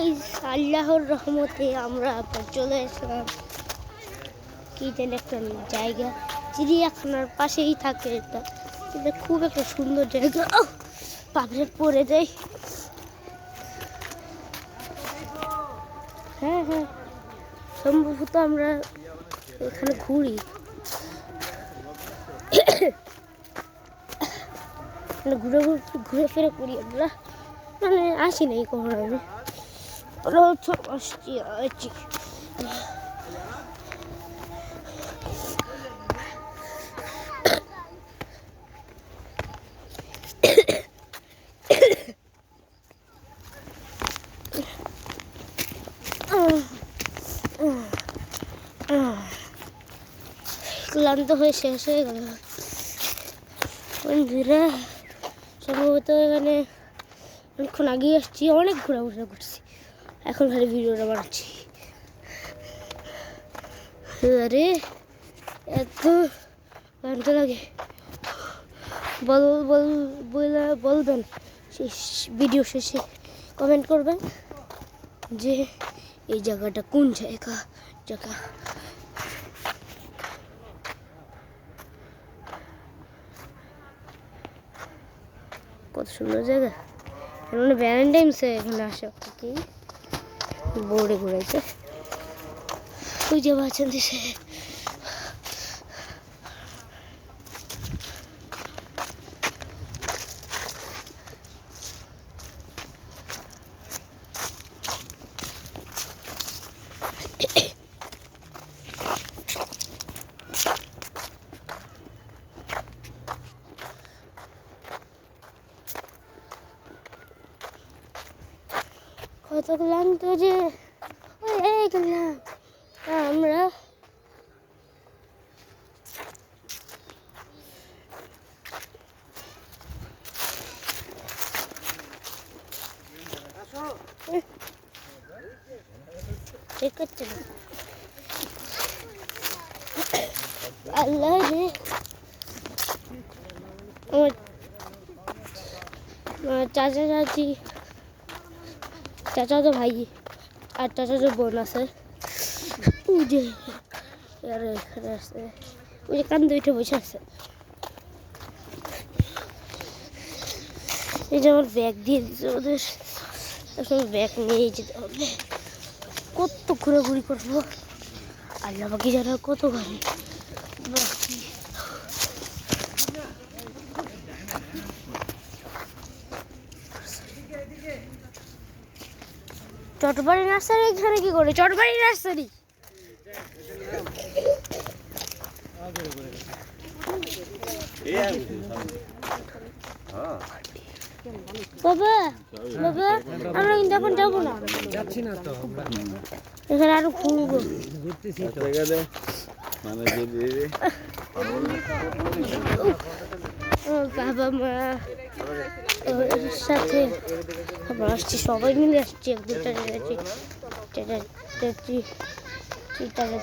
Guys, আল্লাহর রহমতে আমরা আবার চলে আসলাম কি যেন একটা জায়গা, চিড়িয়াখানার পাশেই থাকে এটা, কিন্তু খুব একটা সুন্দর জায়গা। পাবলিক পড়ে যায়। হ্যাঁ হ্যাঁ, সম্ভবত আমরা এখানে ঘুরি, ঘুরে ঘুরে ফিরে করি আমরা, মানে আসি নাই কখনো আমি, আসছি। ক্লান্ত হয়ে শেষ হয়ে গেল বন্ধুরা। সম্ভবত এখানে অনেকক্ষণ আগে আসছি, অনেক ঘোরাঘুরা করছি, এখন খালি ভিডিওটা বানাচ্ছি। আরে এত ঘন্টা লাগে, বলবেন ভিডিও শেষে, কমেন্ট করবেন যে এই জায়গাটা কোন জায়গা। কত সুন্দর জায়গা, মানে ভ্যালেন্টাইন্সে এখানে আসা কি বোর্ডে ঘুরাইছে, ওই যে বাচ্চান দেশে। কত ক্লান্ত যে হয়ে গেলাম আমরা। ঠিক আছে আল্লাহ রে, আমার চাচা ভাই আর চাচা বোন আছে, ওই যে এখানে আসছে, ওই যে কান্দে উঠে বসে আছে। এই যে আমার ব্যাগ দিয়ে দিচ্ছে ওদের, এখন ব্যাগ নিয়ে যেতে হবে। কত ঘোরাঘুরি করবো আল্লাহ বাকি যারা, কত গাড়ি। চটবাড়ি নার্সারি এখানে কি করে? চটবাড়ি নার্সারি বাবা বাবা, আমরা কিন্তু এখন যাবো না, যাচ্ছি না তো, এখানে আরো ঘুরবো, ঘুরতেছি তো। বাবা মা সাথে আমরা আসছি, সবাই মিলে আসছি, এক দুটা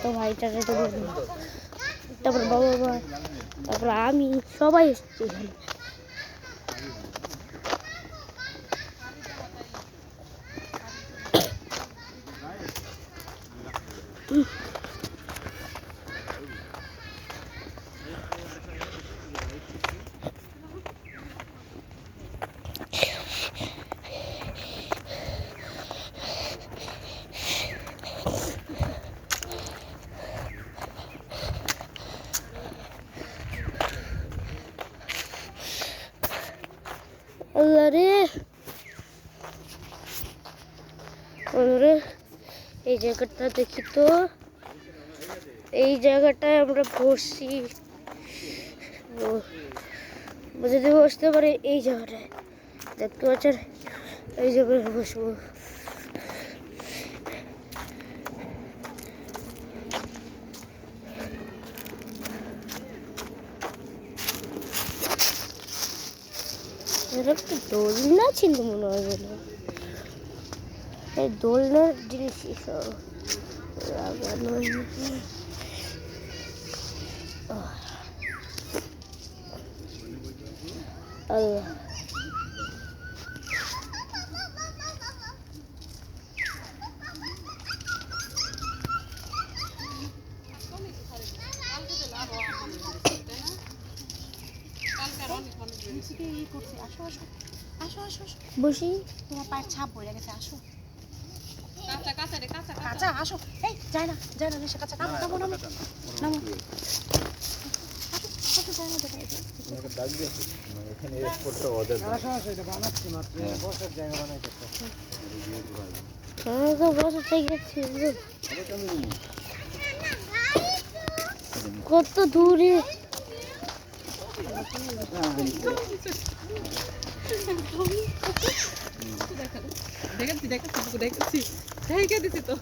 তো ভাইটারে তো, তারপর বাবা মা, তারপর আমি, সবাই এসছি এখানে। আরে এই জায়গাটা দেখি তো, এই জায়গাটায় আমরা বসছি, যদি বসতে পারি এই জায়গাটায়, দেখতে পাচ্ছেন, এই জায়গায় বসবো। একটা দোলনা ছিল মনে হয়, এই দোলনার জিনিস সব লাগানো। আল্লাহ ই করছি, আসো আসো আসো আসো আসো, বসি। তোমার পায়ের ছাপ পড়ে গেছে, আসো কাঁচা কাঁচা রে কাঁচা কাঁচা কাঁচা, আসো, এই যায় না সে কাঁচা, নামো নামো নামো নামো, আসো যায় না দেখা যায়। এখানে এক্সপোর্টটা ওদের আসো আসো, এটা বানাচ্ছি মাত্র, বসার জায়গা বানাইতেছে। আমি তো বসে থেকে ছিল কত দূরে। দেখাচ্ছি দেখাচ্ছি দেখাচ্ছি দেখে দিছি তো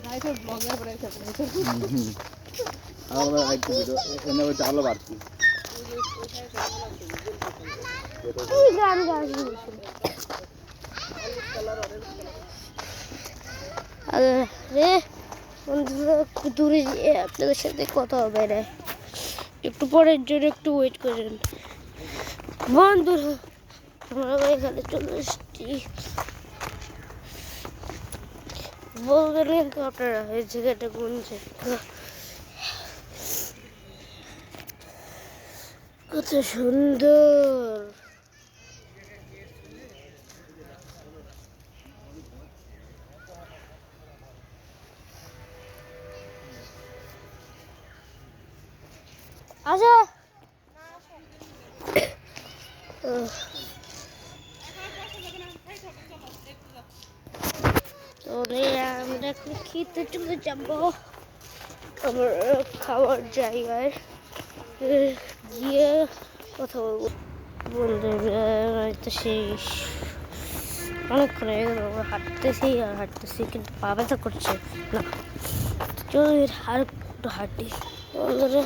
ভাই তো ব্লগার বানাইছে আলাদা একটু ভিডিও এনে হচ্ছে আলো বাড়তি কি গান গাইছি আরে বন্ধুরা, একটু দূরে গিয়ে আপনাদের সাথে কথা হবে না, একটু পরের জন্য একটু ওয়েট করেন বন্ধুরা। আমরা এখানে চলে এসেছি, বলবেন কিন্তু আপনারা এই জায়গাটা কোন জায়গা, কত সুন্দর। আচ্ছা তাহলে আমরা এখন খেতে চলে যাবো আমার খাওয়ার জায়গায় গিয়ে কথা বলবো। বন্ধুরা তো সেই অনেকক্ষণ হয়ে গেল হাঁটতেছি আর হাঁটতেছি, কিন্তু পা ব্যথা করছে না। চলো আর একটু হাঁটি। বন্ধুরা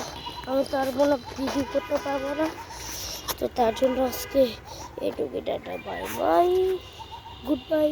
আমি তো আর মনে ভিডিও করতে পারবো না, তো তার জন্য আজকে এটুকু, tata, bye bye, good bye.